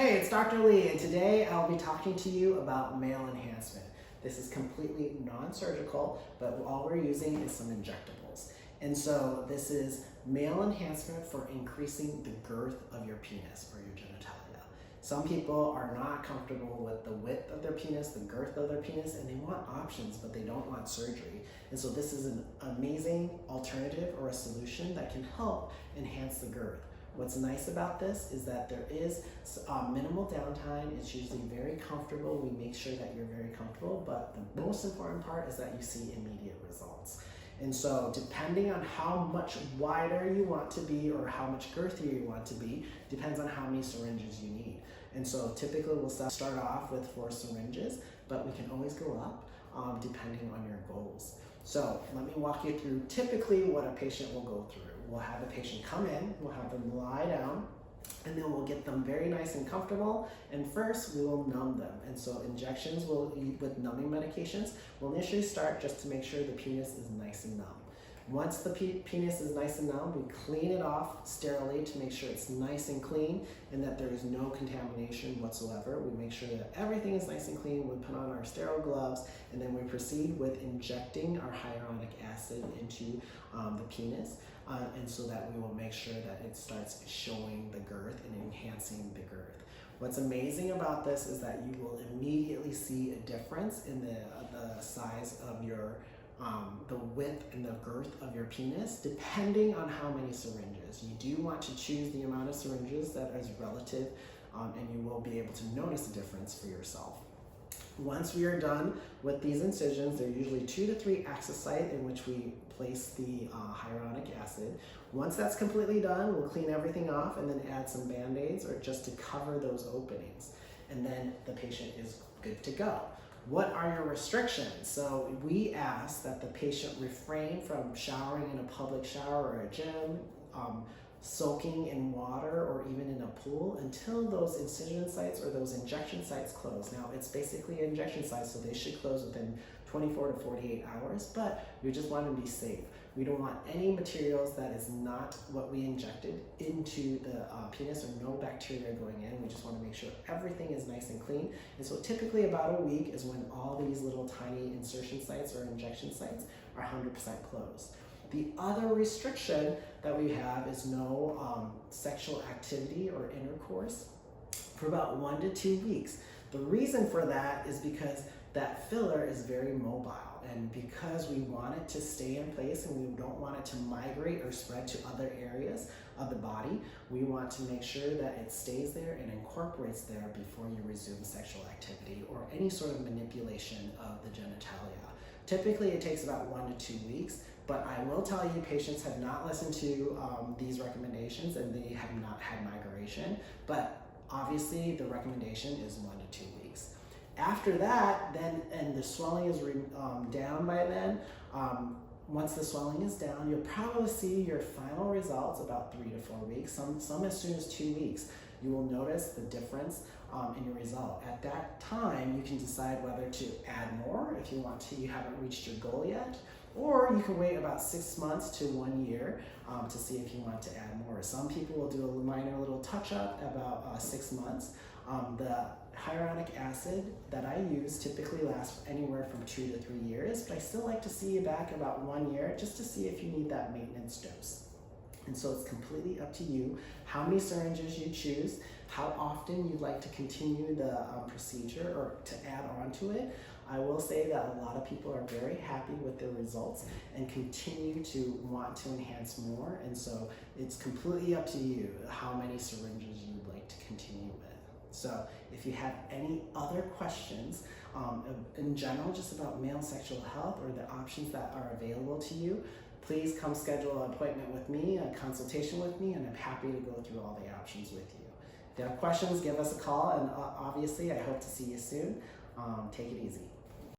Hey, it's Dr. Lee, and today I'll be talking to you about male enhancement. This is completely non-surgical, but all we're using is some injectables. And so this is male enhancement for increasing the girth of your penis or your genitalia. Some people are not comfortable with the width of their penis, the girth of their penis, and they want options, but they don't want surgery. And so this is an amazing alternative or a solution that can help enhance the girth. What's nice about this is that there is minimal downtime. It's usually very comfortable. We make sure that you're very comfortable, but the most important part is that you see immediate results. And so depending on how much wider you want to be or how much girthier you want to be, depends on how many syringes you need. And so typically we'll start off with 4 syringes, but we can always go up depending on your goals. So let me walk you through typically what a patient will go through. We'll have a patient come in, we'll have them lie down, and then we'll get them very nice and comfortable. And first, we will numb them. And so injections with numbing medications will initially start just to make sure the penis is nice and numb. Once the penis is nice and numb, we clean it off sterilely to make sure it's nice and clean and that there is no contamination whatsoever. We make sure that everything is nice and clean. We put on our sterile gloves, and then we proceed with injecting our hyaluronic acid into the penis. And so that we will make sure that it starts showing the girth and enhancing the girth. What's amazing about this is that you will immediately see a difference in the size of your the width and the girth of your penis depending on how many syringes. You do want to choose the amount of syringes that is relative, and you will be able to notice a difference for yourself. Once we are done with these incisions, there are usually 2 to 3 access sites in which we place the hyaluronic acid. Once that's completely done, we'll clean everything off and then add some band-aids or just to cover those openings. And then the patient is good to go. What are your restrictions? So we ask that the patient refrain from showering in a public shower or a gym, soaking in water or even in a pool until those incision sites or those injection sites close. Now it's basically an injection site, so they should close within 24 to 48 hours, but we just want to be safe. We don't want any materials that is not what we injected into the penis, or no bacteria going in. We just want to make sure everything is nice and clean. And so typically about a week is when all these little tiny insertion sites or injection sites are 100% closed. The other restriction that we have is no sexual activity or intercourse for about 1 to 2 weeks. The reason for that is because that filler is very mobile, and because we want it to stay in place and we don't want it to migrate or spread to other areas of the body, we want to make sure that it stays there and incorporates there before you resume sexual activity or any sort of manipulation of the genitalia. Typically it takes about 1 to 2 weeks, but I will tell you patients have not listened to these recommendations and they have not had migration, but obviously the recommendation is 1 to 2 weeks. After that, then, and the swelling is down by then, once the swelling is down, you'll probably see your final results about 3 to 4 weeks, some as soon as 2 weeks. You will notice the difference in your result. At that time, you can decide whether to add more if you want to, you haven't reached your goal yet, or you can wait about 6 months to 1 year to see if you want to add more. Some people will do a minor little touch-up about 6 months. The hyaluronic acid that I use typically lasts anywhere from 2 to 3 years, but I still like to see you back about 1 year just to see if you need that maintenance dose. And so it's completely up to you how many syringes you choose, how often you'd like to continue the procedure or to add on to it. I will say that a lot of people are very happy with their results and continue to want to enhance more. And so it's completely up to you how many syringes you'd like to continue with. So if you have any other questions in general, just about male sexual health or the options that are available to you, please come schedule an appointment with me, a consultation with me, and I'm happy to go through all the options with you. If you have questions, give us a call, and obviously I hope to see you soon. Take it easy.